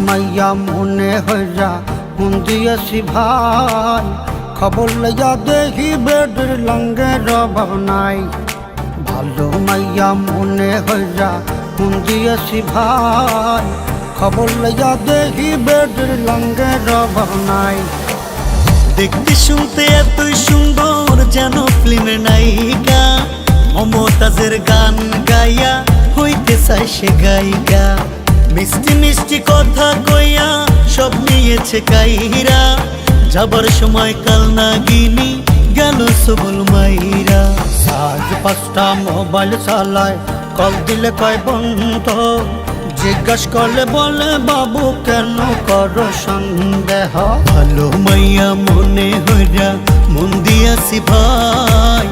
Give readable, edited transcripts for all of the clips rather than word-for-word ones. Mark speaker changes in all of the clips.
Speaker 1: মাইয়া মনে হইয়া মন দিয়েছি ভাই, খবর লইয়া দেখি বেডের লঙ্গে রবাব নাই। ভালো মাইয়া মনে হইয়া মন দিয়েছি ভাই, খবর লইয়া দেখি বেডের লঙ্গে রবাব নাই।
Speaker 2: দেখতে শুনতে এতই সুন্দর যেন ফিল্মের নায়িকা, মমতাজের গান গাইয়া হইতে চাই সে গায়িকা। মিষ্টি মিষ্টি কথা কইয়া সব নিয়েছে কাইরা, যাবার সময় কাল নাগিনী গেল সবল মাইরা।
Speaker 1: সাজ 5টা মোবাইল চালায়, কল দিলে কয় বন্ধ, জিজ্ঞাস করলে বলে বাবু কেন করো সন্দেহ।
Speaker 2: ভালো মাইয়া মনে হইরা মন দিয়াছি ভাই,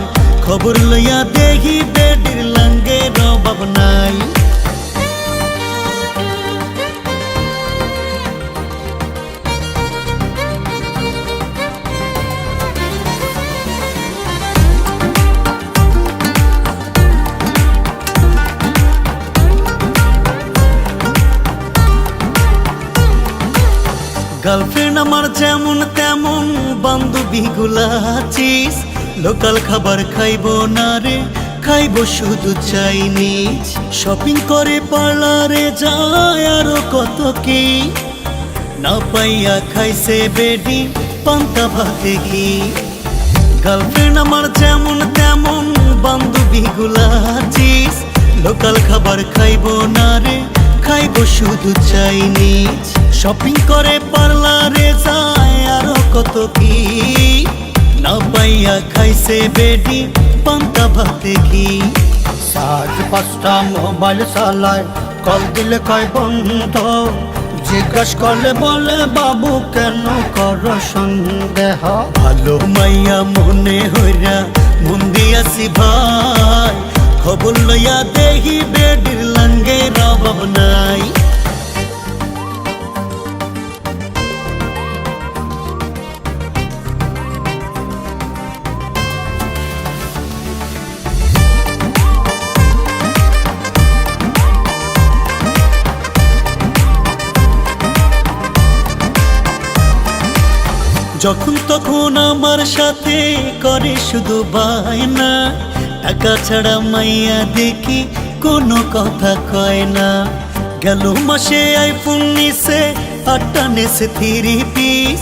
Speaker 2: খবর লইয়া দেখি বেডির লঙ্গে রবাব নাই। গার্লফ্রেন্ড আমার যেমন তেমন বান্ধবী গুলা চিজ, লোকাল খাবার খাইবো না রে, খাইবো শুধু চাইনিজ। শপিং করে পার্লারে যায় আরো কত কি, না পাইয়া খাইছে বেডি পান্তা ভাতে ঘি। গার্লফ্রেন্ড আমার যেমন তেমন বান্ধবী গুলা চিজ, লোকাল খাবার খাইবো না রে, খাইবো শুধু চাইনিজ। শপিং করে পার্লারে যায় আরো কত কি, না পাইয়া খাইছে বেডি পান্তা ভাতে ঘি।
Speaker 1: সাজ 5টা মোবাইল চালায়, কল দিলে কয় বন্ধ, জিজ্ঞাস করলে বলে বাবু কেন করো সন্দেহ।
Speaker 2: ভালো মাইয়া মনে হইরা মন দিয়াছি ভাই, খবর লইয়া দেখি বেডির লঙ্গে রবাব নাই। যখন তখন আমার সাথে করে শুধু বায়না, টাকা ছাড়া মাইয়া দেখি কোনো কথা কয় না। গেল মাসে আইফোন নিছে, 8টা নেছে 3 পিস,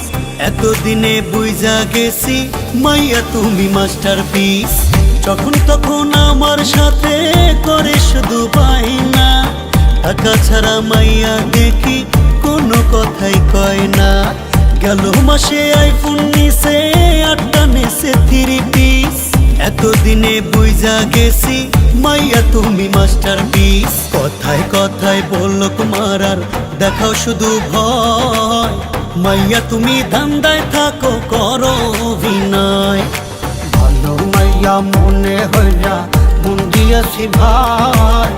Speaker 2: এতদিনে বুঝা গেছি মাইয়া তুমি মাস্টারপিস। যখন তখন আমার সাথে করে শুধু বায়না, টাকা ছাড়া মাইয়া দেখি কোনো কথাই কয় না। গেল মাসে আইফোন নিছে, 8টা নেছে 3 পিস, এতদিনে বুঝা গেছি মাইয়া তুমি মাস্টারপিস। কথায় কথায় বললো মারার দেখাও শুধু ভয়, মাইয়া তুমি ধান্দায় থাকো করো অভিনয়।
Speaker 1: ভালো মাইয়া মনে হইয়া মন দিয়েছি ভাই,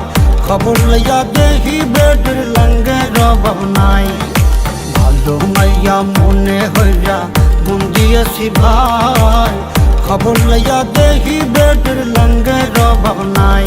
Speaker 1: খবর লইয়া দেখি বেডের লঙ্গে রবাব নাই। ভালো মাইয়া মনে হইয়া মন দিয়েছি ভাই, খবর লইয়া দেখি বেডের লঙ্গে রবাব নাই।